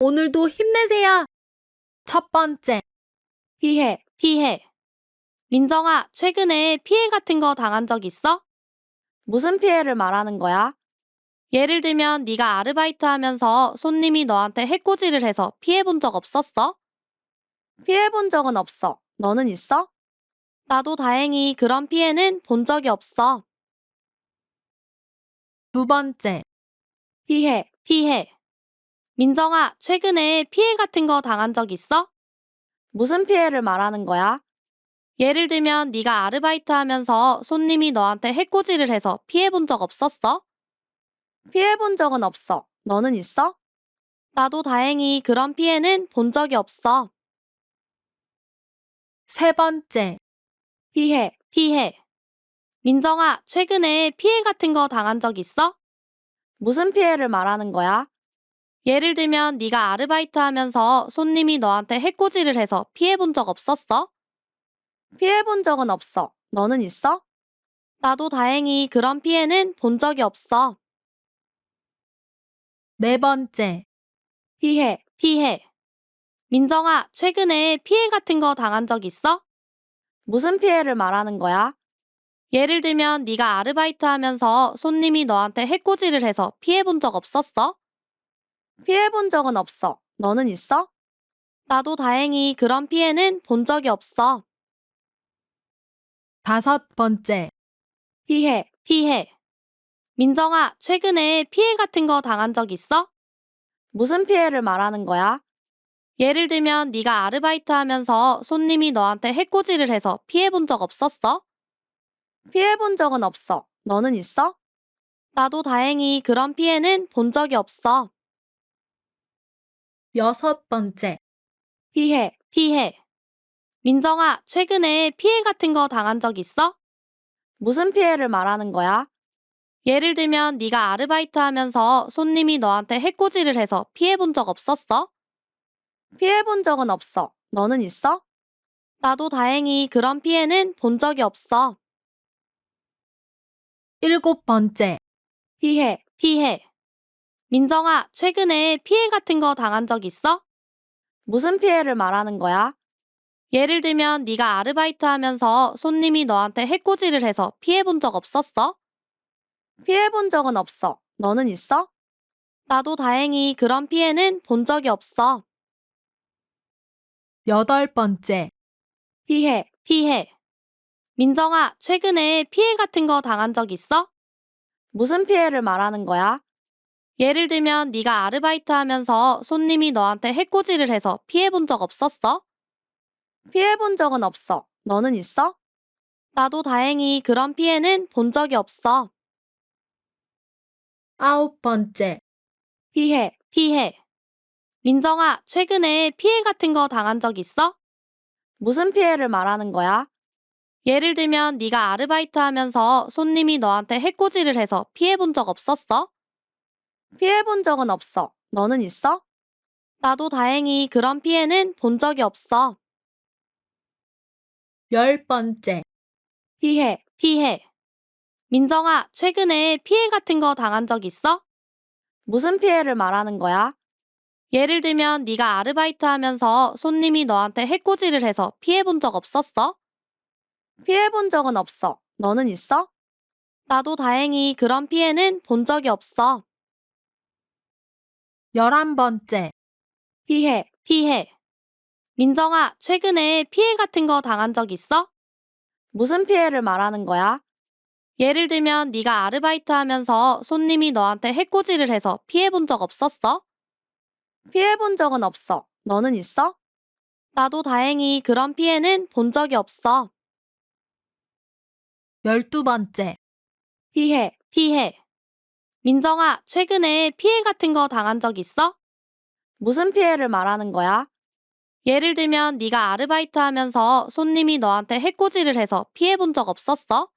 오늘도 힘내세요. 첫 번째, 피해. 민정아, 최근에 피해 같은 거 당한 적 있어? 무슨 피해를 말하는 거야? 예를 들면 네가 아르바이트 하면서 손님이 너한테 해코지를 해서 피해 본 적 없었어? 피해 본 적은 없어. 너는 있어? 나도 다행히 그런 피해는 본 적이 없어. 두 번째, 피해. 민정아, 최근에 피해 같은 거 당한 적 있어? 무슨 피해를 말하는 거야? 예를 들면 네가 아르바이트 하면서 손님이 너한테 해코지를 해서 피해 본 적 없었어? 피해 본 적은 없어. 너는 있어? 나도 다행히 그런 피해는 본 적이 없어. 세 번째, 피해. 민정아, 최근에 피해 같은 거 당한 적 있어? 무슨 피해를 말하는 거야? 예를 들면 네가 아르바이트 하면서 손님이 너한테 해코지를 해서 피해 본 적 없었어? 피해 본 적은 없어. 너는 있어? 나도 다행히 그런 피해는 본 적이 없어. 네 번째, 피해. 민정아, 최근에 피해 같은 거 당한 적 있어? 무슨 피해를 말하는 거야? 예를 들면 네가 아르바이트 하면서 손님이 너한테 해코지를 해서 피해 본 적 없었어? 피해 본 적은 없어. 너는 있어? 나도 다행히 그런 피해는 본 적이 없어. 다섯 번째, 피해. 민정아, 최근에 피해 같은 거 당한 적 있어? 무슨 피해를 말하는 거야? 예를 들면 네가 아르바이트 하면서 손님이 너한테 해코지를 해서 피해 본 적 없었어? 피해 본 적은 없어. 너는 있어? 나도 다행히 그런 피해는 본 적이 없어. 여섯 번째, 피해. 민정아, 최근에 피해 같은 거 당한 적 있어? 무슨 피해를 말하는 거야? 예를 들면 네가 아르바이트 하면서 손님이 너한테 해코지를 해서 피해 본 적 없었어? 피해 본 적은 없어. 너는 있어? 나도 다행히 그런 피해는 본 적이 없어. 일곱 번째, 피해. 민정아, 최근에 피해 같은 거 당한 적 있어? 무슨 피해를 말하는 거야? 예를 들면 네가 아르바이트 하면서 손님이 너한테 해코지를 해서 피해 본 적 없었어? 피해 본 적은 없어. 너는 있어? 나도 다행히 그런 피해는 본 적이 없어. 여덟 번째, 피해. 민정아, 최근에 피해 같은 거 당한 적 있어? 무슨 피해를 말하는 거야? 예를 들면 네가 아르바이트 하면서 손님이 너한테 해코지를 해서 피해 본 적 없었어? 피해 본 적은 없어. 너는 있어? 나도 다행히 그런 피해는 본 적이 없어. 아홉 번째, 피해. 민정아, 최근에 피해 같은 거 당한 적 있어? 무슨 피해를 말하는 거야? 예를 들면 네가 아르바이트 하면서 손님이 너한테 해코지를 해서 피해 본 적 없었어? 피해 본 적은 없어. 너는 있어? 나도 다행히 그런 피해는 본 적이 없어. 열 번째, 피해. 민정아, 최근에 피해 같은 거 당한 적 있어? 무슨 피해를 말하는 거야? 예를 들면 네가 아르바이트 하면서 손님이 너한테 해코지를 해서 피해 본 적 없었어? 피해 본 적은 없어. 너는 있어? 나도 다행히 그런 피해는 본 적이 없어. 열한 번째, 피해. 민정아, 최근에 피해 같은 거 당한 적 있어? 무슨 피해를 말하는 거야? 예를 들면 네가 아르바이트 하면서 손님이 너한테 해코지를 해서 피해 본 적 없었어? 피해 본 적은 없어. 너는 있어? 나도 다행히 그런 피해는 본 적이 없어. 열두 번째, 피해. 민정아, 최근에 피해 같은 거 당한 적 있어? 무슨 피해를 말하는 거야? 예를 들면 네가 아르바이트 하면서 손님이 너한테 해코지를 해서 피해 본 적 없었어?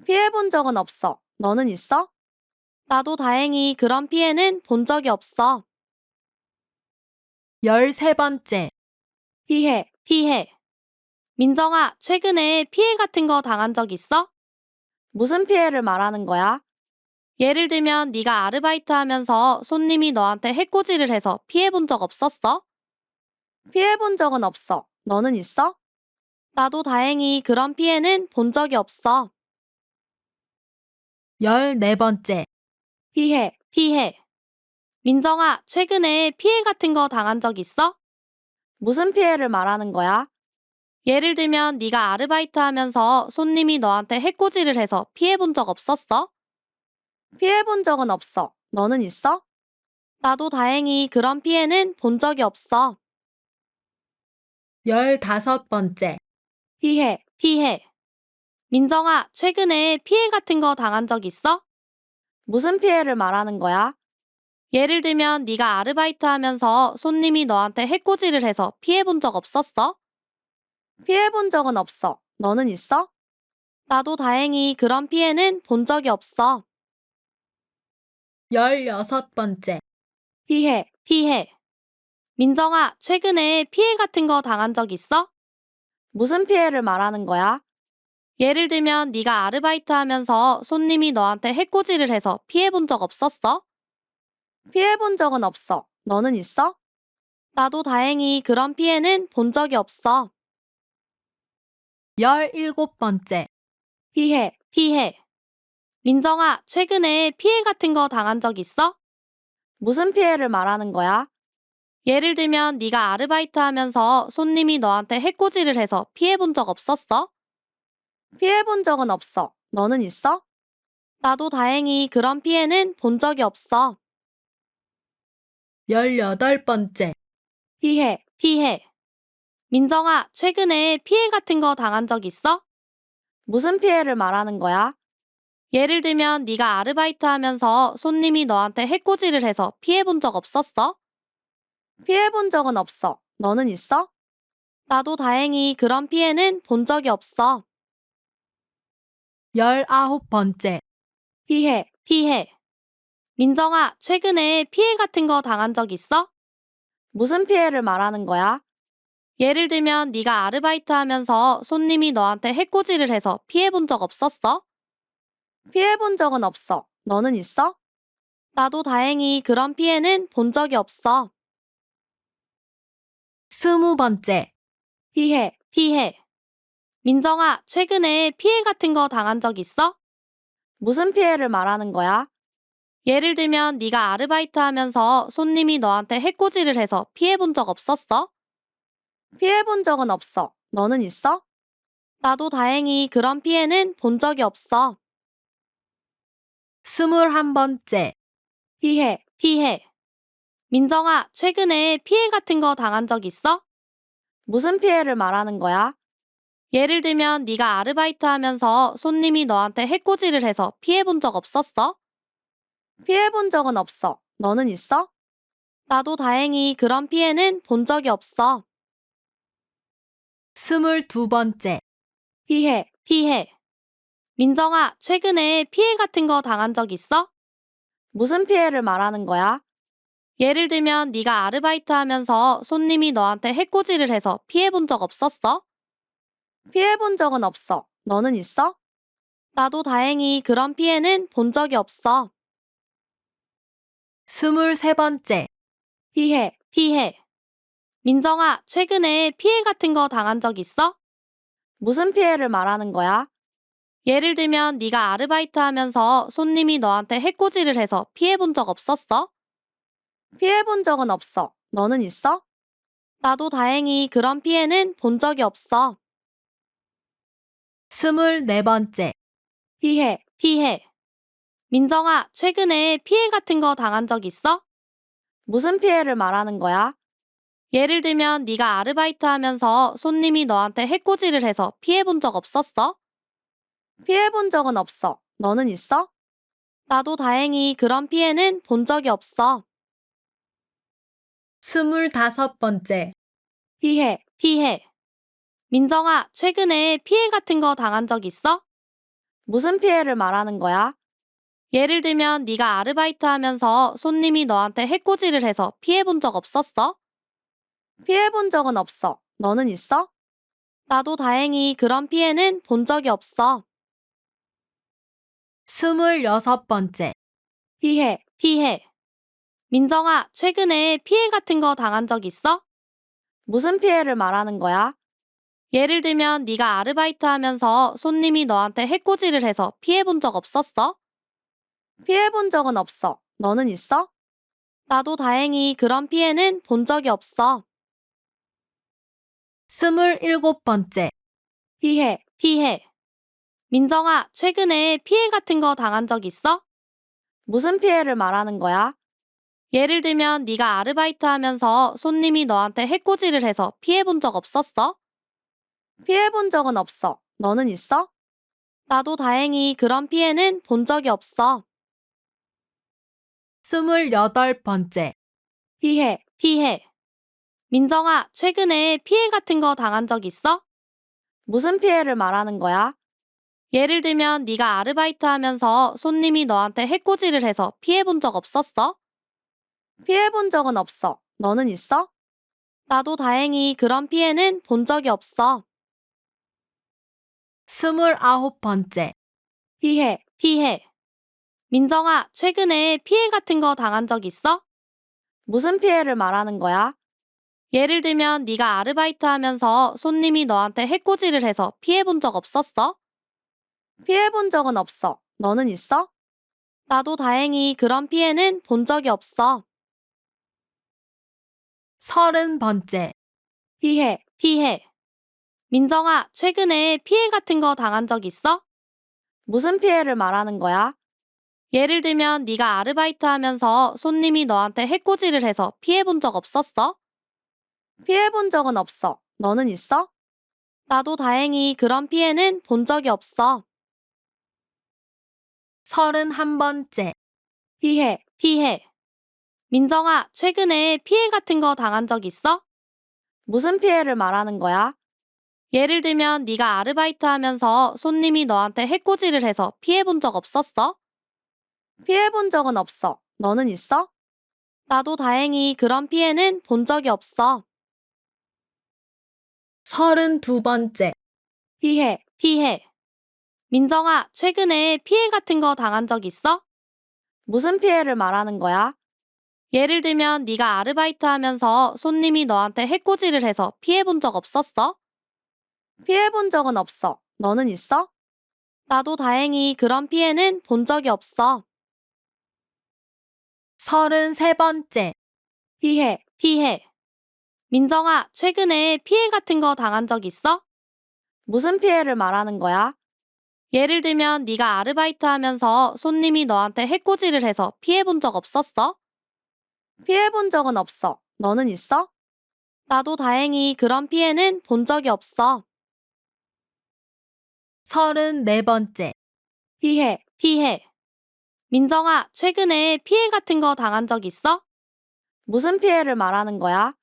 피해 본 적은 없어. 너는 있어? 나도 다행히 그런 피해는 본 적이 없어. 열세 번째, 피해. 민정아, 최근에 피해 같은 거 당한 적 있어? 무슨 피해를 말하는 거야? 예를 들면 네가 아르바이트 하면서 손님이 너한테 해코지를 해서 피해본 적 없었어? 피해본 적은 없어. 너는 있어? 나도 다행히 그런 피해는 본 적이 없어. 14번째. 피해. 민정아, 최근에 피해 같은 거 당한 적 있어? 무슨 피해를 말하는 거야? 예를 들면 네가 아르바이트 하면서 손님이 너한테 해코지를 해서 피해본 적 없었어? 피해본 적은 없어. 너는 있어? 나도 다행히 그런 피해는 본 적이 없어. 15번째. 피해. 민정아, 최근에 피해 같은 거 당한 적 있어? 무슨 피해를 말하는 거야? 예를 들면 네가 아르바이트 하면서 손님이 너한테 해코지를 해서 피해본 적 없었어? 피해본 적은 없어. 너는 있어? 나도 다행히 그런 피해는 본 적이 없어. 16번째. 피해. 민정아, 최근에 피해 같은 거 당한 적 있어? 무슨 피해를 말하는 거야? 예를 들면 네가 아르바이트 하면서 손님이 너한테 해코지를 해서 피해본 적 없었어? 피해본 적은 없어. 너는 있어? 나도 다행히 그런 피해는 본 적이 없어. 17번째. 피해. 민정아, 최근에 피해 같은 거 당한 적 있어? 무슨 피해를 말하는 거야? 예를 들면 네가 아르바이트 하면서 손님이 너한테 해코지를 해서 피해본 적 없었어? 피해본 적은 없어. 너는 있어? 나도 다행히 그런 피해는 본 적이 없어. 18번째. 피해. 민정아, 최근에 피해 같은 거 당한 적 있어? 무슨 피해를 말하는 거야? 예를 들면 네가 아르바이트 하면서 손님이 너한테 해코지를 해서 피해본 적 없었어? 피해본 적은 없어. 너는 있어? 나도 다행히 그런 피해는 본 적이 없어. 19번째. 피해. 민정아, 최근에 피해 같은 거 당한 적 있어? 무슨 피해를 말하는 거야? 예를 들면 네가 아르바이트 하면서 손님이 너한테 해코지를 해서 피해본 적 없었어? 피해본 적은 없어. 너는 있어? 나도 다행히 그런 피해는 본 적이 없어. 20번째. 피해. 민정아, 최근에 피해 같은 거 당한 적 있어? 무슨 피해를 말하는 거야? 예를 들면 네가 아르바이트 하면서 손님이 너한테 해코지를 해서 피해본 적 없었어? 피해본 적은 없어. 너는 있어? 나도 다행히 그런 피해는 본 적이 없어. 21번째. 피해. 민정아, 최근에 피해 같은 거 당한 적 있어? 무슨 피해를 말하는 거야? 예를 들면 네가 아르바이트 하면서 손님이 너한테 해코지를 해서 피해본 적 없었어? 피해본 적은 없어. 너는 있어? 나도 다행히 그런 피해는 본 적이 없어. 22번째. 피해. 민정아, 최근에 피해 같은 거 당한 적 있어? 무슨 피해를 말하는 거야? 예를 들면 네가 아르바이트 하면서 손님이 너한테 해코지를 해서 피해본 적 없었어? 피해본 적은 없어. 너는 있어? 나도 다행히 그런 피해는 본 적이 없어. 23번째. 피해. 민정아, 최근에 피해 같은 거 당한 적 있어? 무슨 피해를 말하는 거야? 예를 들면 네가 아르바이트 하면서 손님이 너한테 해코지를 해서 피해본 적 없었어? 피해본 적은 없어. 너는 있어? 나도 다행히 그런 피해는 본 적이 없어. 24번째. 피해. 민정아, 최근에 피해 같은 거 당한 적 있어? 무슨 피해를 말하는 거야? 예를 들면 네가 아르바이트 하면서 손님이 너한테 해코지를 해서 피해본 적 없었어? 피해본 적은 없어. 너는 있어? 나도 다행히 그런 피해는 본 적이 없어. 25번째. 피해. 민정아, 최근에 피해 같은 거 당한 적 있어? 무슨 피해를 말하는 거야? 예를 들면 네가 아르바이트 하면서 손님이 너한테 해코지를 해서 피해본 적 없었어? 피해본 적은 없어. 너는 있어? 나도 다행히 그런 피해는 본 적이 없어. 26번째. 피해. 민정아, 최근에 피해 같은 거 당한 적 있어? 무슨 피해를 말하는 거야? 예를 들면 네가 아르바이트 하면서 손님이 너한테 해코지를 해서 피해 본 적 없었어? 피해 본 적은 없어. 너는 있어? 나도 다행히 그런 피해는 본 적이 없어. 27번째, 피해. 민정아, 최근에 피해 같은 거 당한 적 있어? 무슨 피해를 말하는 거야? 예를 들면 네가 아르바이트 하면서 손님이 너한테 해코지를 해서 피해 본 적 없었어? 피해 본 적은 없어. 너는 있어? 나도 다행히 그런 피해는 본 적이 없어. 28번째, 피해. 민정아, 최근에 피해 같은 거 당한 적 있어? 무슨 피해를 말하는 거야? 예를 들면 네가 아르바이트 하면서 손님이 너한테 해코지를 해서 피해 본 적 없었어? 피해 본 적은 없어. 너는 있어? 나도 다행히 그런 피해는 본 적이 없어. 29번째, 피해. 민정아, 최근에 피해 같은 거 당한 적 있어? 무슨 피해를 말하는 거야? 예를 들면 네가 아르바이트 하면서 손님이 너한테 해코지를 해서 피해 본 적 없었어? 피해 본 적은 없어. 너는 있어? 나도 다행히 그런 피해는 본 적이 없어. 30번째, 피해. 민정아, 최근에 피해 같은 거 당한 적 있어? 무슨 피해를 말하는 거야? 예를 들면 네가 아르바이트 하면서 손님이 너한테 해코지를 해서 피해 본 적 없었어? 피해 본 적은 없어. 너는 있어? 나도 다행히 그런 피해는 본 적이 없어. 31번째, 피해. 민정아, 최근에 피해 같은 거 당한 적 있어? 무슨 피해를 말하는 거야? 예를 들면 네가 아르바이트 하면서 손님이 너한테 해코지를 해서 피해 본 적 없었어? 피해 본 적은 없어. 너는 있어? 나도 다행히 그런 피해는 본 적이 없어. 32번째, 피해. 민정아, 최근에 피해 같은 거 당한 적 있어? 무슨 피해를 말하는 거야? 예를 들면 네가 아르바이트 하면서 손님이 너한테 해코지를 해서 피해 본 적 없었어? 피해 본 적은 없어. 너는 있어? 나도 다행히 그런 피해는 본 적이 없어. 33번째, 피해. 민정아, 최근에 피해 같은 거 당한 적 있어? 무슨 피해를 말하는 거야? 예를 들면 네가 아르바이트 하면서 손님이 너한테 해코지를 해서 피해 본 적 없었어? 피해 본 적은 없어. 너는 있어? 나도 다행히 그런 피해는 본 적이 없어. 34번째, 피해. 민정아, 최근에 피해 같은 거 당한 적 있어? 무슨 피해를 말하는 거야?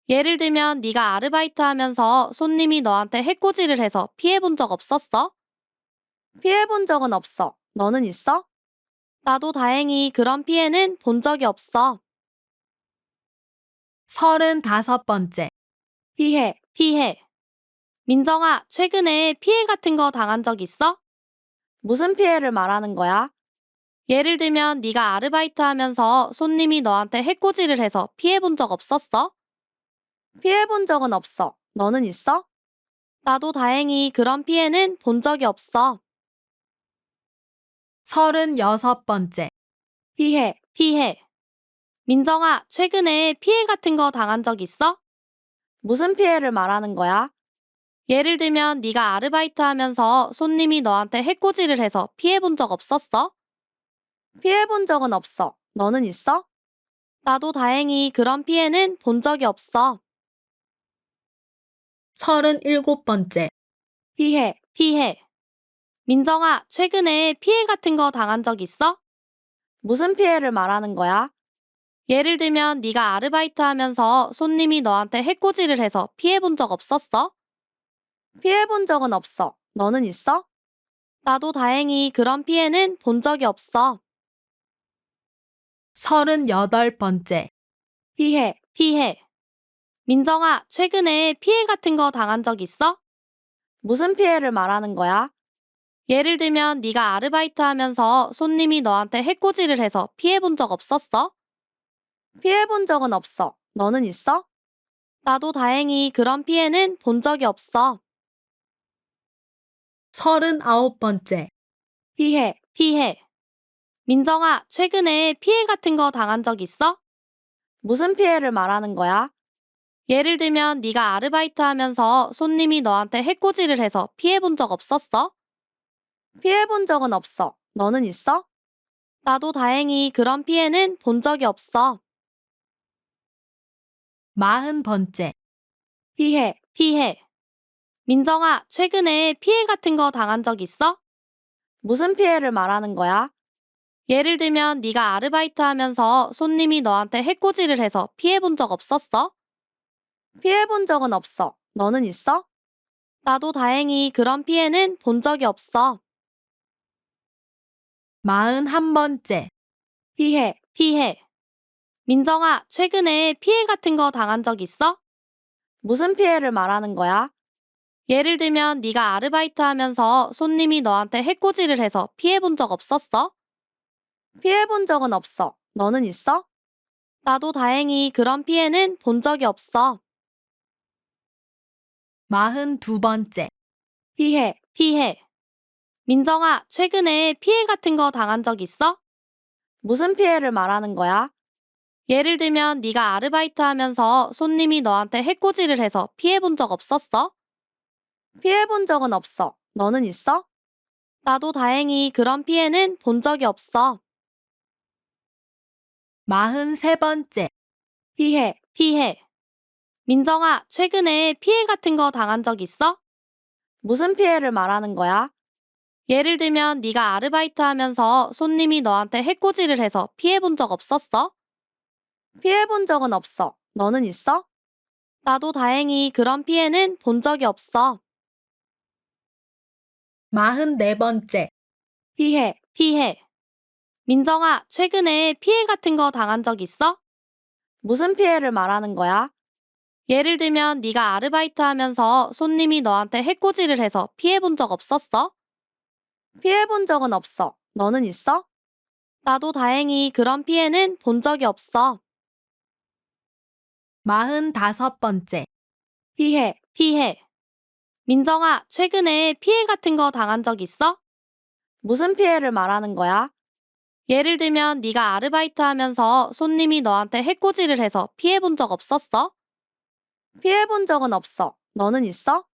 예를 들면 네가 아르바이트 하면서 손님이 너한테 해코지를 해서 피해 본 적 없었어? 피해 본 적은 없어. 너는 있어? 나도 다행히 그런 피해는 본 적이 없어. 35번째, 피해. 민정아, 최근에 피해 같은 거 당한 적 있어? 무슨 피해를 말하는 거야? 예를 들면 네가 아르바이트 하면서 손님이 너한테 해코지를 해서 피해 본 적 없었어? 피해 본 적은 없어. 너는 있어? 나도 다행히 그런 피해는 본 적이 없어. 36번째, 피해. 민정아, 최근에 피해 같은 거 당한 적 있어? 무슨 피해를 말하는 거야? 예를 들면 네가 아르바이트 하면서 손님이 너한테 해코지를 해서 피해 본 적 없었어? 피해 본 적은 없어. 너는 있어? 나도 다행히 그런 피해는 본 적이 없어. 37번째, 피해. 민정아, 최근에 피해 같은 거 당한 적 있어? 무슨 피해를 말하는 거야? 예를 들면 네가 아르바이트 하면서 손님이 너한테 해코지를 해서 피해 본 적 없었어? 피해 본 적은 없어. 너는 있어? 나도 다행히 그런 피해는 본 적이 없어. 38번째, 피해. 민정아, 최근에 피해 같은 거 당한 적 있어? 무슨 피해를 말하는 거야? 예를 들면 네가 아르바이트 하면서 손님이 너한테 해코지를 해서 피해본 적 없었어? 피해본 적은 없어. 너는 있어? 나도 다행히 그런 피해는 본 적이 없어. 39번째. 피해. 민정아, 최근에 피해 같은 거 당한 적 있어? 무슨 피해를 말하는 거야? 예를 들면 네가 아르바이트 하면서 손님이 너한테 해코지를 해서 피해본 적 없었어? 피해본 적은 없어. 너는 있어? 나도 다행히 그런 피해는 본 적이 없어. 40번째. 피해. 민정아, 최근에 피해 같은 거 당한 적 있어? 무슨 피해를 말하는 거야? 예를 들면 네가 아르바이트 하면서 손님이 너한테 해코지를 해서 피해본 적 없었어? 피해본 적은 없어. 너는 있어? 나도 다행히 그런 피해는 본 적이 없어. 41번째. 피해. 민정아, 최근에 피해 같은 거 당한 적 있어? 무슨 피해를 말하는 거야? 예를 들면 네가 아르바이트 하면서 손님이 너한테 해코지를 해서 피해본 적 없었어? 피해본 적은 없어. 너는 있어? 나도 다행히 그런 피해는 본 적이 없어. 42번째. 피해. 민정아, 최근에 피해 같은 거 당한 적 있어? 무슨 피해를 말하는 거야? 예를 들면 네가 아르바이트 하면서 손님이 너한테 해코지를 해서 피해본 적 없었어? 피해본 적은 없어. 너는 있어? 나도 다행히 그런 피해는 본 적이 없어. 43번째. 피해. 민정아, 최근에 피해 같은 거 당한 적 있어? 무슨 피해를 말하는 거야? 예를 들면 네가 아르바이트 하면서 손님이 너한테 해코지를 해서 피해본 적 없었어? 피해본 적은 없어. 너는 있어? 나도 다행히 그런 피해는 본 적이 없어. 44번째. 피해. 민정아, 최근에 피해 같은 거 당한 적 있어? 무슨 피해를 말하는 거야? 예를 들면 네가 아르바이트 하면서 손님이 너한테 해코지를 해서 피해본 적 없었어? 피해본 적은 없어. 너는 있어? 나도 다행히 그런 피해는 본 적이 없어. 45번째. 피해. 민정아, 최근에 피해 같은 거 당한 적 있어? 무슨 피해를 말하는 거야? 예를 들면 네가 아르바이트 하면서 손님이 너한테 해코지를 해서 피해본 적 없었어? 피해본 적은 없어. 너는 있어?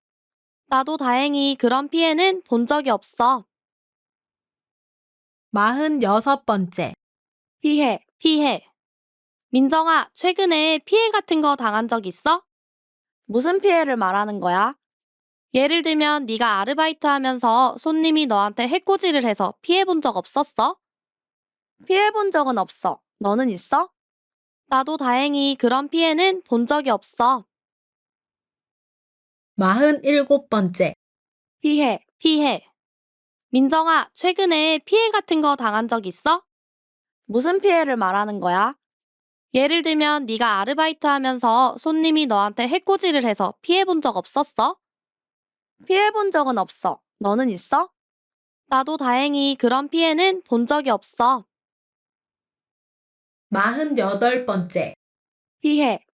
나도 다행히 그런 피해는 본 적이 없어. 46번째. 피해. 민정아, 최근에 피해 같은 거 당한 적 있어? 무슨 피해를 말하는 거야? 예를 들면 네가 아르바이트 하면서 손님이 너한테 해코지를 해서 피해본 적 없었어? 피해본 적은 없어. 너는 있어? 나도 다행히 그런 피해는 본 적이 없어. 47번째. 피해. 민정아, 최근에 피해 같은 거 당한 적 있어? 무슨 피해를 말하는 거야? 예를 들면 네가 아르바이트 하면서 손님이 너한테 해코지를 해서 피해본 적 없었어? 피해본 적은 없어. 너는 있어? 나도 다행히 그런 피해는 본 적이 없어. 48번째.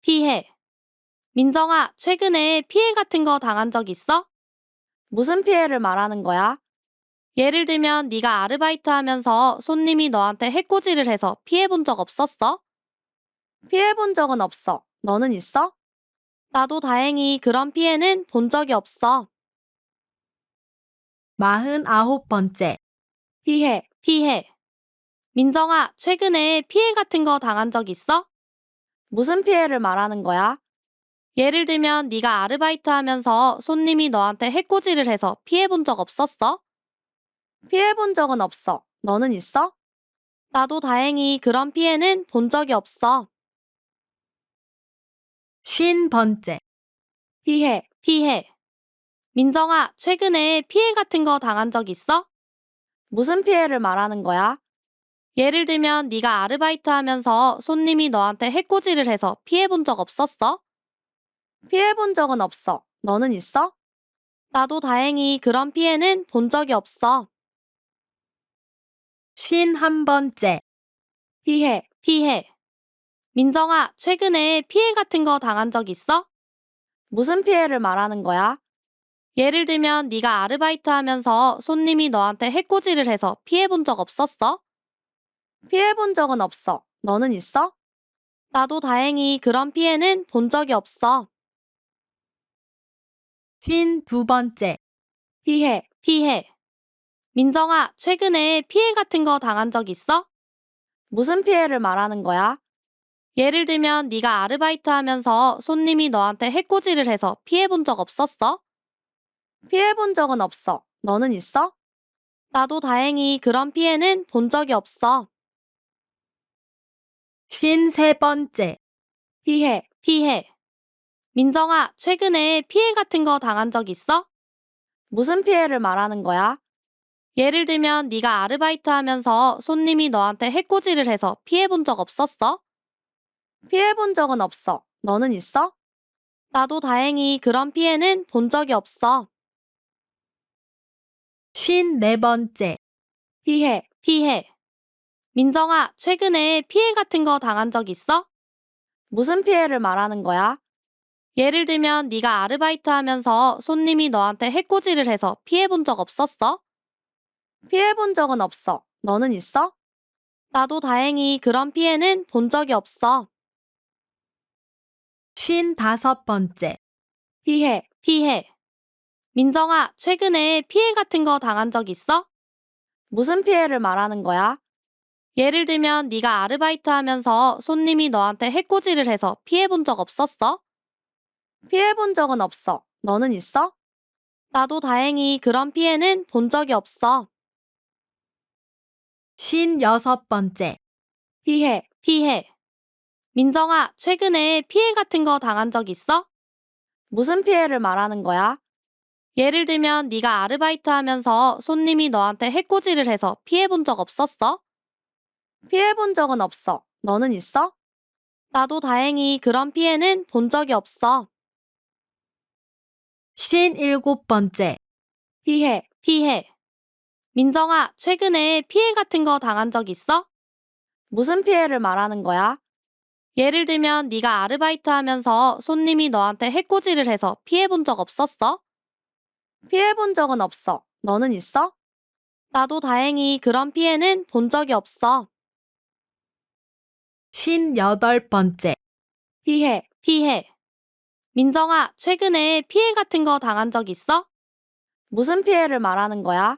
피해. 민정아, 최근에 피해 같은 거 당한 적 있어? 무슨 피해를 말하는 거야? 예를 들면 네가 아르바이트 하면서 손님이 너한테 해코지를 해서 피해본 적 없었어? 피해본 적은 없어. 너는 있어? 나도 다행히 그런 피해는 본 적이 없어. 49번째. 피해. 민정아, 최근에 피해 같은 거 당한 적 있어? 무슨 피해를 말하는 거야? 예를 들면 네가 아르바이트 하면서 손님이 너한테 해코지를 해서 피해본 적 없었어? 피해본 적은 없어. 너는 있어? 나도 다행히 그런 피해는 본 적이 없어. 50번째. 피해. 민정아, 최근에 피해 같은 거 당한 적 있어? 무슨 피해를 말하는 거야? 예를 들면 네가 아르바이트 하면서 손님이 너한테 해코지를 해서 피해본 적 없었어? 피해본 적은 없어. 너는 있어? 나도 다행히 그런 피해는 본 적이 없어. 51번째. 피해. 민정아, 최근에 피해 같은 거 당한 적 있어? 무슨 피해를 말하는 거야? 예를 들면 네가 아르바이트 하면서 손님이 너한테 해코지를 해서 피해 본 적 없었어? 피해 본 적은 없어. 너는 있어? 나도 다행히 그런 피해는 본 적이 없어. 52번째. 피해. 민정아, 최근에 피해 같은 거 당한 적 있어? 무슨 피해를 말하는 거야? 예를 들면 네가 아르바이트 하면서 손님이 너한테 해코지를 해서 피해 본 적 없었어? 피해 본 적은 없어. 너는 있어? 나도 다행히 그런 피해는 본 적이 없어. 53번째. 피해. 민정아, 최근에 피해 같은 거 당한 적 있어? 무슨 피해를 말하는 거야? 예를 들면 네가 아르바이트 하면서 손님이 너한테 해코지를 해서 피해 본 적 없었어? 피해 본 적은 없어. 너는 있어? 나도 다행히 그런 피해는 본 적이 없어. 54번째. 피해. 민정아, 최근에 피해 같은 거 당한 적 있어? 무슨 피해를 말하는 거야? 예를 들면 네가 아르바이트 하면서 손님이 너한테 해코지를 해서 피해 본 적 없었어? 피해 본 적은 없어. 너는 있어? 나도 다행히 그런 피해는 본 적이 없어. 55번째. 피해. 민정아, 최근에 피해 같은 거 당한 적 있어? 무슨 피해를 말하는 거야? 예를 들면 네가 아르바이트 하면서 손님이 너한테 해코지를 해서 피해 본 적 없었어? 피해 본 적은 없어. 너는 있어? 나도 다행히 그런 피해는 본 적이 없어. 56번째. 피해. 민정아, 최근에 피해 같은 거 당한 적 있어? 무슨 피해를 말하는 거야? 예를 들면 네가 아르바이트 하면서 손님이 너한테 해코지를 해서 피해 본 적 없었어? 피해 본 적은 없어. 너는 있어? 나도 다행히 그런 피해는 본 적이 없어. 57번째. 피해. 민정아, 최근에 피해 같은 거 당한 적 있어? 무슨 피해를 말하는 거야? 예를 들면 네가 아르바이트 하면서 손님이 너한테 해코지를 해서 피해 본 적 없었어? 피해 본 적은 없어. 너는 있어? 나도 다행히 그런 피해는 본 적이 없어. 58번째. 피해. 민정아, 최근에 피해 같은 거 당한 적 있어? 무슨 피해를 말하는 거야?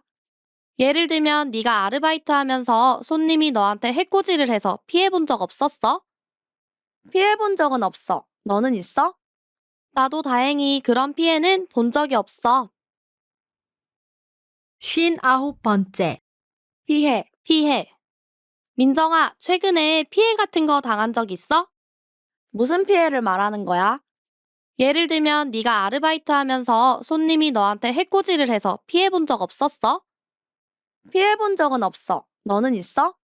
예를 들면 네가 아르바이트 하면서 손님이 너한테 해코지를 해서 피해 본 적 없었어? 피해 본 적은 없어. 너는 있어? 나도 다행히 그런 피해는 본 적이 없어. 59번째. 피해. 민정아, 최근에 피해 같은 거 당한 적 있어? 무슨 피해를 말하는 거야? 예를 들면 네가 아르바이트 하면서 손님이 너한테 해코지를 해서 피해 본 적 없었어? 피해 본 적은 없어. 너는 있어?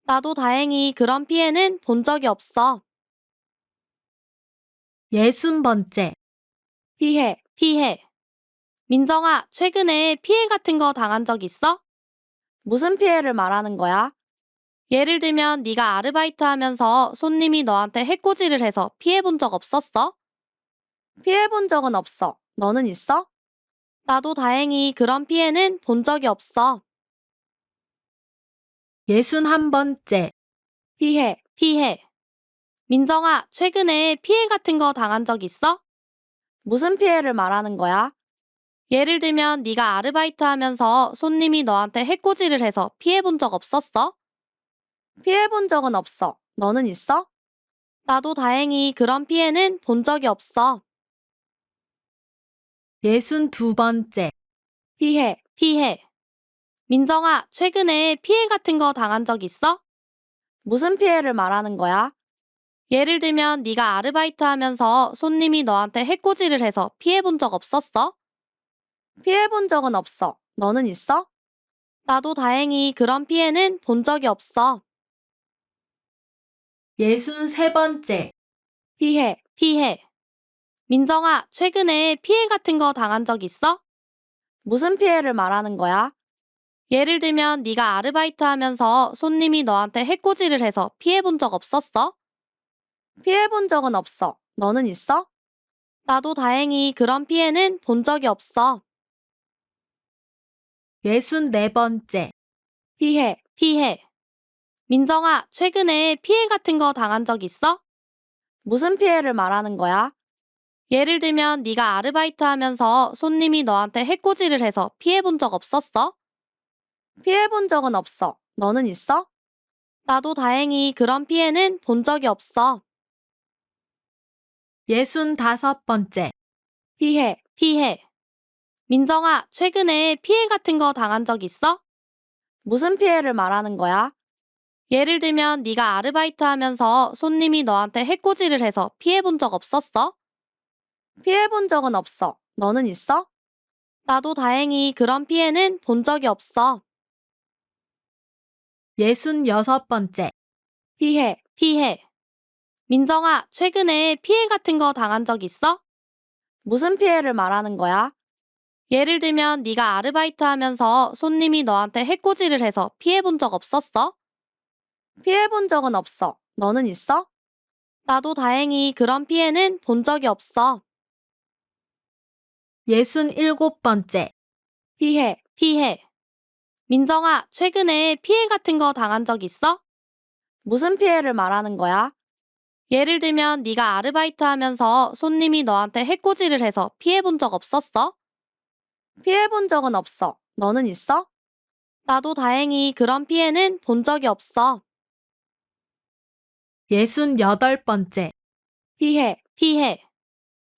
나도 다행히 그런 피해는 본 적이 없어. 60번째. 피해. 민정아, 최근에 피해 같은 거 당한 적 있어? 무슨 피해를 말하는 거야? 예를 들면 네가 아르바이트 하면서 손님이 너한테 해코지를 해서 피해 본 적 없었어? 피해 본 적은 없어. 너는 있어? 나도 다행히 그런 피해는 본 적이 없어. 61번째. 피해. 민정아, 최근에 피해 같은 거 당한 적 있어? 무슨 피해를 말하는 거야? 예를 들면 네가 아르바이트 하면서 손님이 너한테 해코지를 해서 피해 본 적 없었어? 피해 본 적은 없어. 너는 있어? 나도 다행히 그런 피해는 본 적이 없어. 62번째. 피해. 민정아, 최근에 피해 같은 거 당한 적 있어? 무슨 피해를 말하는 거야? 예를 들면 네가 아르바이트 하면서 손님이 너한테 해코지를 해서 피해 본 적 없었어? 피해 본 적은 없어. 너는 있어? 나도 다행히 그런 피해는 본 적이 없어. 63번째. 피해. 민정아, 최근에 피해 같은 거 당한 적 있어? 무슨 피해를 말하는 거야? 예를 들면 네가 아르바이트 하면서 손님이 너한테 해코지를 해서 피해 본 적 없었어? 피해 본 적은 없어. 너는 있어? 나도 다행히 그런 피해는 본 적이 없어. 64번째. 피해. 민정아, 최근에 피해 같은 거 당한 적 있어? 무슨 피해를 말하는 거야? 예를 들면 네가 아르바이트 하면서 손님이 너한테 해코지를 해서 피해 본 적 없었어? 피해 본 적은 없어. 너는 있어? 나도 다행히 그런 피해는 본 적이 없어. 65번째. 피해. 민정아, 최근에 피해 같은 거 당한 적 있어? 무슨 피해를 말하는 거야? 예를 들면 네가 아르바이트 하면서 손님이 너한테 해코지를 해서 피해 본 적 없었어? 피해 본 적은 없어. 너는 있어? 나도 다행히 그런 피해는 본 적이 없어. 66번째. 피해. 민정아, 최근에 피해 같은 거 당한 적 있어? 무슨 피해를 말하는 거야? 예를 들면 네가 아르바이트 하면서 손님이 너한테 해코지를 해서 피해 본 적 없었어? 피해 본 적은 없어. 너는 있어? 나도 다행히 그런 피해는 본 적이 없어. 67번째. 피해. 민정아, 최근에 피해 같은 거 당한 적 있어? 무슨 피해를 말하는 거야? 예를 들면 네가 아르바이트 하면서 손님이 너한테 해코지를 해서 피해 본 적 없었어? 피해 본 적은 없어. 너는 있어? 나도 다행히 그런 피해는 본 적이 없어. 68번째. 피해.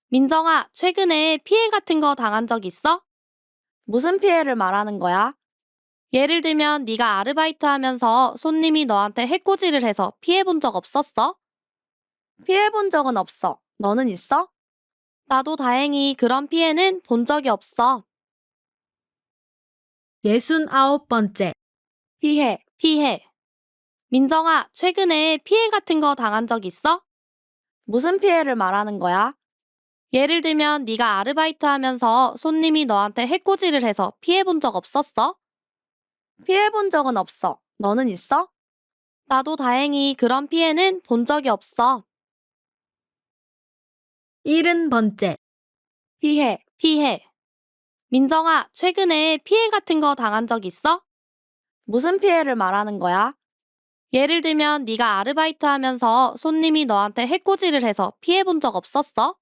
민정아, 최근에 피해 같은 거 당한 적 있어? 무슨 피해를 말하는 거야? 예를 들면 네가 아르바이트 하면서 손님이 너한테 해코지를 해서 피해 본 적 없었어? 피해 본 적은 없어. 너는 있어? 나도 다행히 그런 피해는 본 적이 없어. 69번째. 피해. 민정아, 최근에 피해 같은 거 당한 적 있어? 무슨 피해를 말하는 거야? 예를 들면 네가 아르바이트 하면서 손님이 너한테 해코지를 해서 피해 본 적 없었어? 피해 본 적은 없어. 너는 있어? 나도 다행히 그런 피해는 본 적이 없어. 70번째. 피해. 민정아, 최근에 피해 같은 거 당한 적 있어? 무슨 피해를 말하는 거야? 예를 들면 네가 아르바이트 하면서 손님이 너한테 해코지를 해서 피해 본 적 없었어?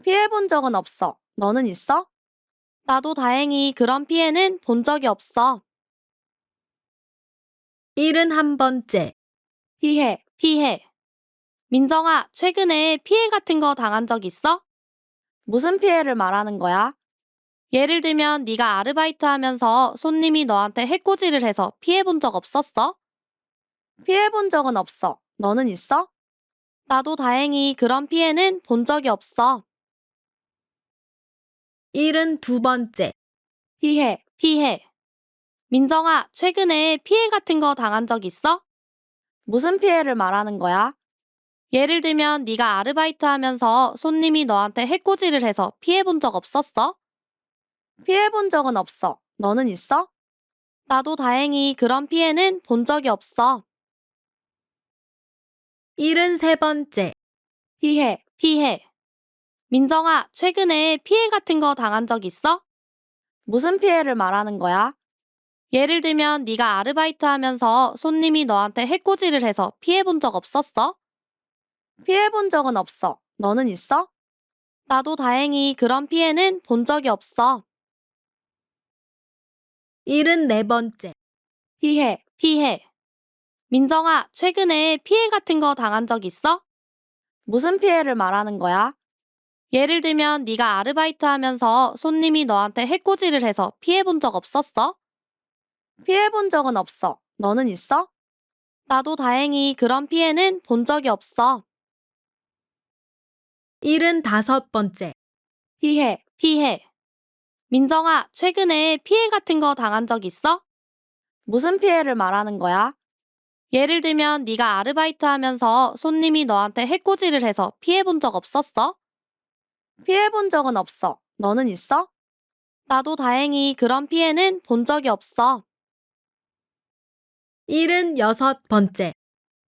피해 본 적은 없어. 너는 있어? 나도 다행히 그런 피해는 본 적이 없어. 71번째. 피해. 민정아, 최근에 피해 같은 거 당한 적 있어? 무슨 피해를 말하는 거야? 예를 들면 네가 아르바이트 하면서 손님이 너한테 해코지를 해서 피해 본 적 없었어? 피해 본 적은 없어. 너는 있어? 나도 다행히 그런 피해는 본 적이 없어. 72번째. 피해. 민정아, 최근에 피해 같은 거 당한 적 있어? 무슨 피해를 말하는 거야? 예를 들면 네가 아르바이트 하면서 손님이 너한테 해코지를 해서 피해 본 적 없었어? 피해 본 적은 없어. 너는 있어? 나도 다행히 그런 피해는 본 적이 없어. 73번째. 피해. 민정아, 최근에 피해 같은 거 당한 적 있어? 무슨 피해를 말하는 거야? 예를 들면 네가 아르바이트 하면서 손님이 너한테 해코지를 해서 피해 본 적 없었어? 피해 본 적은 없어. 너는 있어? 나도 다행히 그런 피해는 본 적이 없어. 74번째. 피해. 민정아, 최근에 피해 같은 거 당한 적 있어? 무슨 피해를 말하는 거야? 예를 들면 네가 아르바이트 하면서 손님이 너한테 해코지를 해서 피해 본 적 없었어? 피해 본 적은 없어. 너는 있어? 나도 다행히 그런 피해는 본 적이 없어. 75번째. 피해. 민정아, 최근에 피해 같은 거 당한 적 있어? 무슨 피해를 말하는 거야? 예를 들면 네가 아르바이트 하면서 손님이 너한테 해코지를 해서 피해 본 적 없었어? 피해 본 적은 없어. 너는 있어? 나도 다행히 그런 피해는 본 적이 없어. 76번째.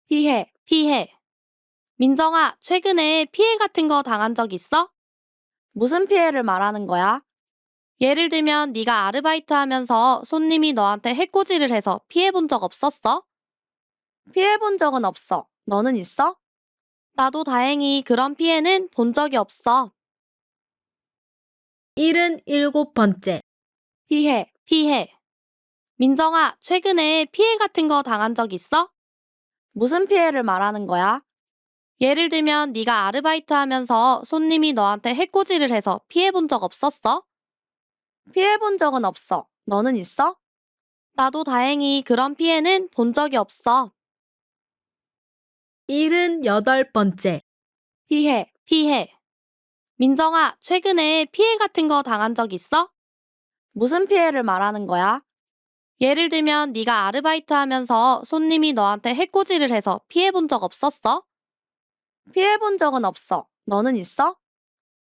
피해. 민정아, 최근에 피해 같은 거 당한 적 있어? 무슨 피해를 말하는 거야? 예를 들면 네가 아르바이트 하면서 손님이 너한테 해코지를 해서 피해 본 적 없었어? 피해 본 적은 없어. 너는 있어? 나도 다행히 그런 피해는 본 적이 없어. 77번째. 피해. 민정아, 최근에 피해 같은 거 당한 적 있어? 무슨 피해를 말하는 거야? 예를 들면 네가 아르바이트 하면서 손님이 너한테 해코지를 해서 피해 본 적 없었어? 피해 본 적은 없어. 너는 있어? 나도 다행히 그런 피해는 본 적이 없어. 78번째. 피해. 민정아, 최근에 피해 같은 거 당한 적 있어? 무슨 피해를 말하는 거야? 예를 들면 네가 아르바이트 하면서 손님이 너한테 해코지를 해서 피해 본 적 없었어? 피해 본 적은 없어. 너는 있어?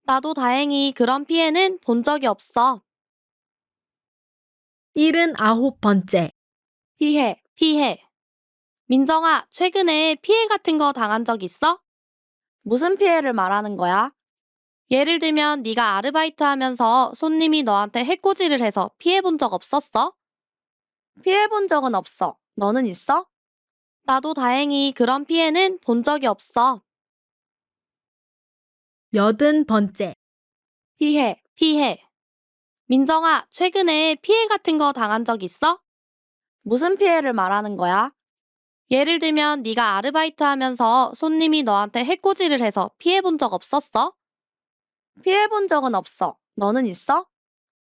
나도 다행히 그런 피해는 본 적이 없어. 79번째. 피해. 민정아, 최근에 피해 같은 거 당한 적 있어? 무슨 피해를 말하는 거야? 예를 들면 네가 아르바이트 하면서 손님이 너한테 해코지를 해서 피해 본 적 없었어? 피해 본 적은 없어. 너는 있어? 나도 다행히 그런 피해는 본 적이 없어. 80번째. 피해. 민정아, 최근에 피해 같은 거 당한 적 있어? 무슨 피해를 말하는 거야? 예를 들면 네가 아르바이트 하면서 손님이 너한테 해코지를 해서 피해 본 적 없었어? 피해 본 적은 없어. 너는 있어?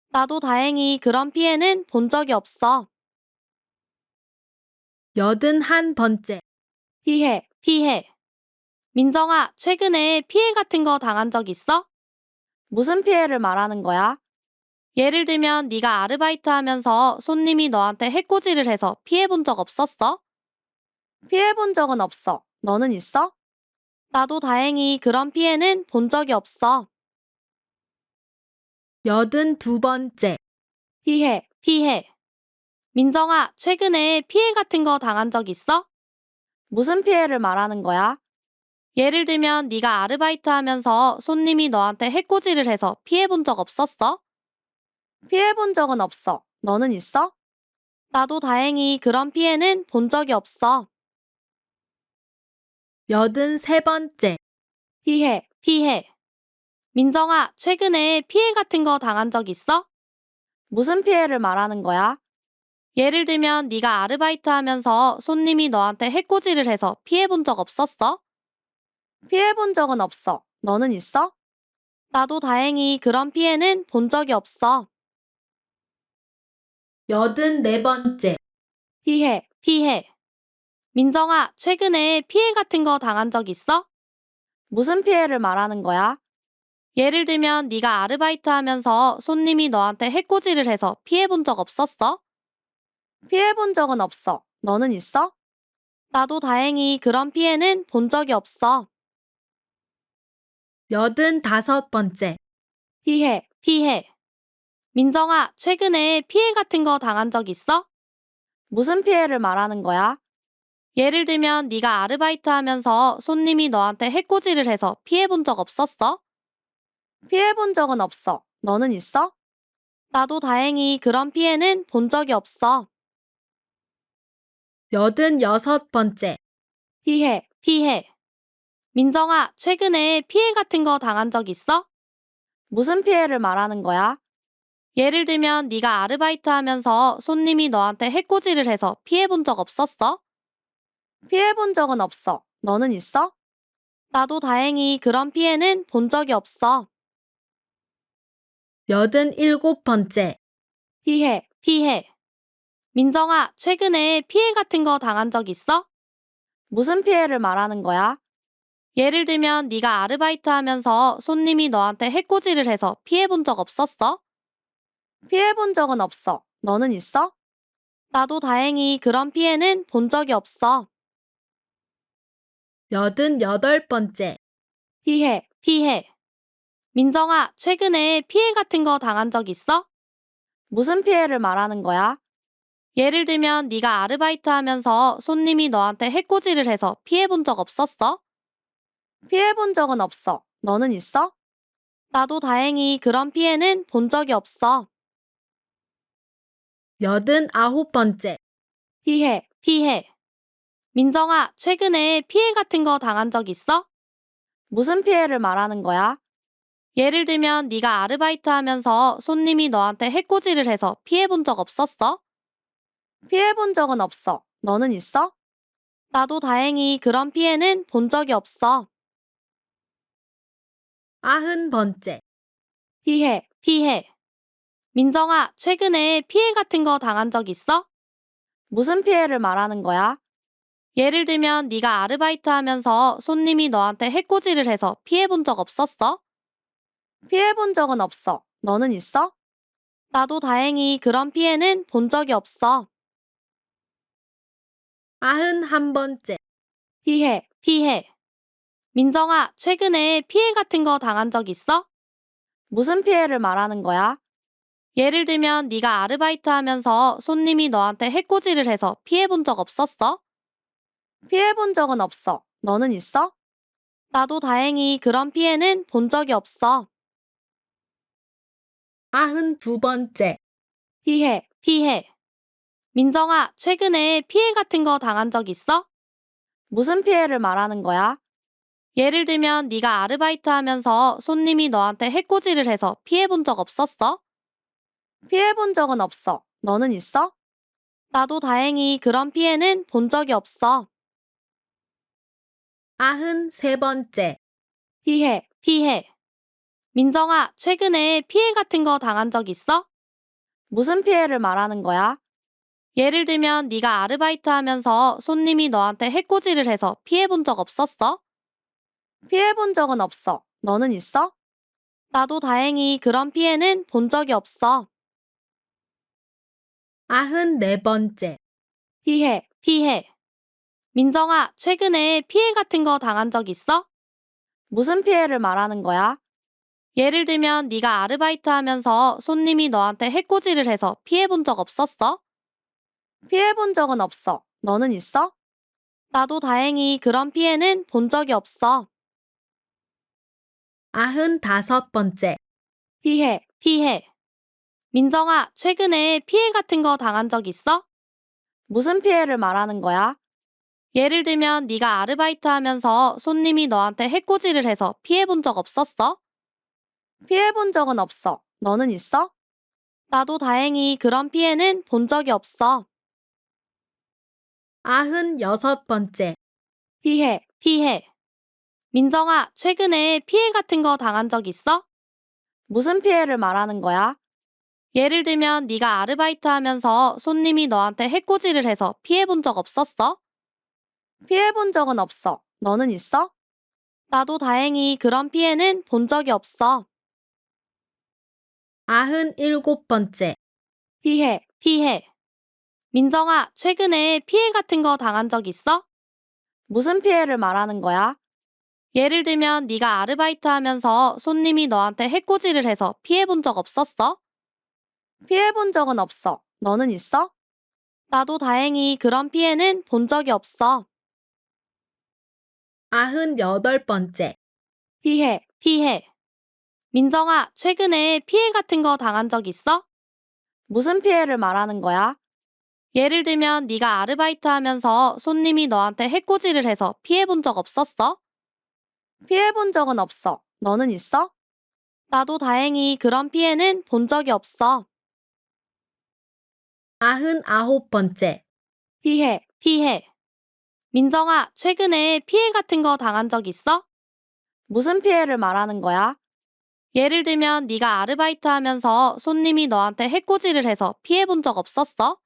나도 다행히 그런 피해는 본 적이 없어. 81번째. 피해. 민정아, 최근에 피해 같은 거 당한 적 있어? 무슨 피해를 말하는 거야? 예를 들면 네가 아르바이트 하면서 손님이 너한테 해코지를 해서 피해 본 적 없었어? 피해 본 적은 없어. 너는 있어? 나도 다행히 그런 피해는 본 적이 없어. 82번째. 피해. 민정아, 최근에 피해 같은 거 당한 적 있어? 무슨 피해를 말하는 거야? 예를 들면 네가 아르바이트 하면서 손님이 너한테 해코지를 해서 피해 본 적 없었어? 피해 본 적은 없어. 너는 있어? 나도 다행히 그런 피해는 본 적이 없어. 83번째. 피해. 민정아, 최근에 피해 같은 거 당한 적 있어? 무슨 피해를 말하는 거야? 예를 들면 네가 아르바이트 하면서 손님이 너한테 해코지를 해서 피해 본 적 없었어? 피해 본 적은 없어. 너는 있어? 나도 다행히 그런 피해는 본 적이 없어. 84번째. 피해. 민정아, 최근에 피해 같은 거 당한 적 있어? 무슨 피해를 말하는 거야? 예를 들면 네가 아르바이트 하면서 손님이 너한테 해코지를 해서 피해 본 적 없었어? 피해 본 적은 없어. 너는 있어? 나도 다행히 그런 피해는 본 적이 없어. 85번째. 피해. 민정아, 최근에 피해 같은 거 당한 적 있어? 무슨 피해를 말하는 거야? 예를 들면 네가 아르바이트 하면서 손님이 너한테 해코지를 해서 피해 본 적 없었어? 피해 본 적은 없어. 너는 있어? 나도 다행히 그런 피해는 본 적이 없어. 86번째. 피해. 민정아, 최근에 피해 같은 거 당한 적 있어? 무슨 피해를 말하는 거야? 예를 들면 네가 아르바이트 하면서 손님이 너한테 해코지를 해서 피해 본 적 없었어? 피해 본 적은 없어. 너는 있어? 나도 다행히 그런 피해는 본 적이 없어. 87번째. 피해. 민정아, 최근에 피해 같은 거 당한 적 있어? 무슨 피해를 말하는 거야? 예를 들면 네가 아르바이트 하면서 손님이 너한테 해코지를 해서 피해 본 적 없었어? 피해 본 적은 없어. 너는 있어? 나도 다행히 그런 피해는 본 적이 없어. 88번째. 피해. 민정아, 최근에 피해 같은 거 당한 적 있어? 무슨 피해를 말하는 거야? 예를 들면 네가 아르바이트 하면서 손님이 너한테 해코지를 해서 피해 본 적 없었어? 피해 본 적은 없어. 너는 있어? 나도 다행히 그런 피해는 본 적이 없어. 89번째. 피해. 민정아, 최근에 피해 같은 거 당한 적 있어? 무슨 피해를 말하는 거야? 예를 들면 네가 아르바이트 하면서 손님이 너한테 해코지를 해서 피해 본 적 없었어? 피해 본 적은 없어. 너는 있어? 나도 다행히 그런 피해는 본 적이 없어. 90번째. 피해. 민정아, 최근에 피해 같은 거 당한 적 있어? 무슨 피해를 말하는 거야? 예를 들면 네가 아르바이트 하면서 손님이 너한테 해코지를 해서 피해 본 적 없었어? 피해 본 적은 없어. 너는 있어? 나도 다행히 그런 피해는 본 적이 없어. 91번째. 피해. 민정아, 최근에 피해 같은 거 당한 적 있어? 무슨 피해를 말하는 거야? 예를 들면 네가 아르바이트 하면서 손님이 너한테 해코지를 해서 피해 본 적 없었어? 피해 본 적은 없어. 너는 있어? 나도 다행히 그런 피해는 본 적이 없어. 92번째. 피해. 민정아, 최근에 피해 같은 거 당한 적 있어? 무슨 피해를 말하는 거야? 예를 들면 네가 아르바이트 하면서 손님이 너한테 해코지를 해서 피해 본 적 없었어? 피해 본 적은 없어. 너는 있어? 나도 다행히 그런 피해는 본 적이 없어. 93번째. 피해. 민정아, 최근에 피해 같은 거 당한 적 있어? 무슨 피해를 말하는 거야? 예를 들면 네가 아르바이트 하면서 손님이 너한테 해코지를 해서 피해 본 적 없었어? 피해 본 적은 없어. 너는 있어? 나도 다행히 그런 피해는 본 적이 없어. 94번째. 피해. 민정아, 최근에 피해 같은 거 당한 적 있어? 무슨 피해를 말하는 거야? 예를 들면 네가 아르바이트 하면서 손님이 너한테 해코지를 해서 피해 본 적 없었어? 피해 본 적은 없어. 너는 있어? 나도 다행히 그런 피해는 본 적이 없어. 95번째. 피해. 민정아, 최근에 피해 같은 거 당한 적 있어? 무슨 피해를 말하는 거야? 예를 들면 네가 아르바이트 하면서 손님이 너한테 해코지를 해서 피해 본 적 없었어? 피해 본 적은 없어. 너는 있어? 나도 다행히 그런 피해는 본 적이 없어. 96번째. 피해. 민정아, 최근에 피해 같은 거 당한 적 있어? 무슨 피해를 말하는 거야? 예를 들면 네가 아르바이트 하면서 손님이 너한테 해코지를 해서 피해 본 적 없었어? 피해 본 적은 없어. 너는 있어? 나도 다행히 그런 피해는 본 적이 없어. 97번째. 피해. 민정아, 최근에 피해 같은 거 당한 적 있어? 무슨 피해를 말하는 거야? 예를 들면 네가 아르바이트 하면서 손님이 너한테 해코지를 해서 피해 본 적 없었어? 피해 본 적은 없어. 너는 있어? 나도 다행히 그런 피해는 본 적이 없어. 98번째. 피해. 민정아, 최근에 피해 같은 거 당한 적 있어? 무슨 피해를 말하는 거야? 예를 들면 네가 아르바이트 하면서 손님이 너한테 해코지를 해서 피해 본 적 없었어? 피해 본 적은 없어. 너는 있어? 나도 다행히 그런 피해는 본 적이 없어. 99번째. 피해. 민정아, 최근에 피해 같은 거 당한 적 있어? 무슨 피해를 말하는 거야? 예를 들면 네가 아르바이트 하면서 손님이 너한테 해코지를 해서 피해 본 적 없었어?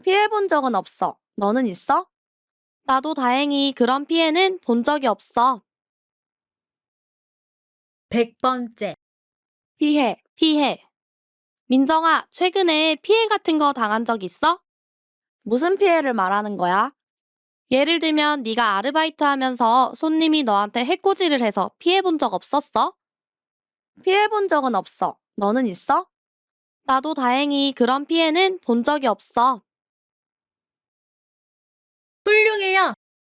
피해 본 적은 없어. 너는 있어? 나도 다행히 그런 피해는 본 적이 없어. 100번째. 피해. 민정아, 최근에 피해 같은 거 당한 적 있어? 무슨 피해를 말하는 거야? 예를 들면 네가 아르바이트 하면서 손님이 너한테 해코지를 해서 피해 본 적 없었어? 피해 본 적은 없어. 너는 있어? 나도 다행히 그런 피해는 본 적이 없어. 훌륭해요.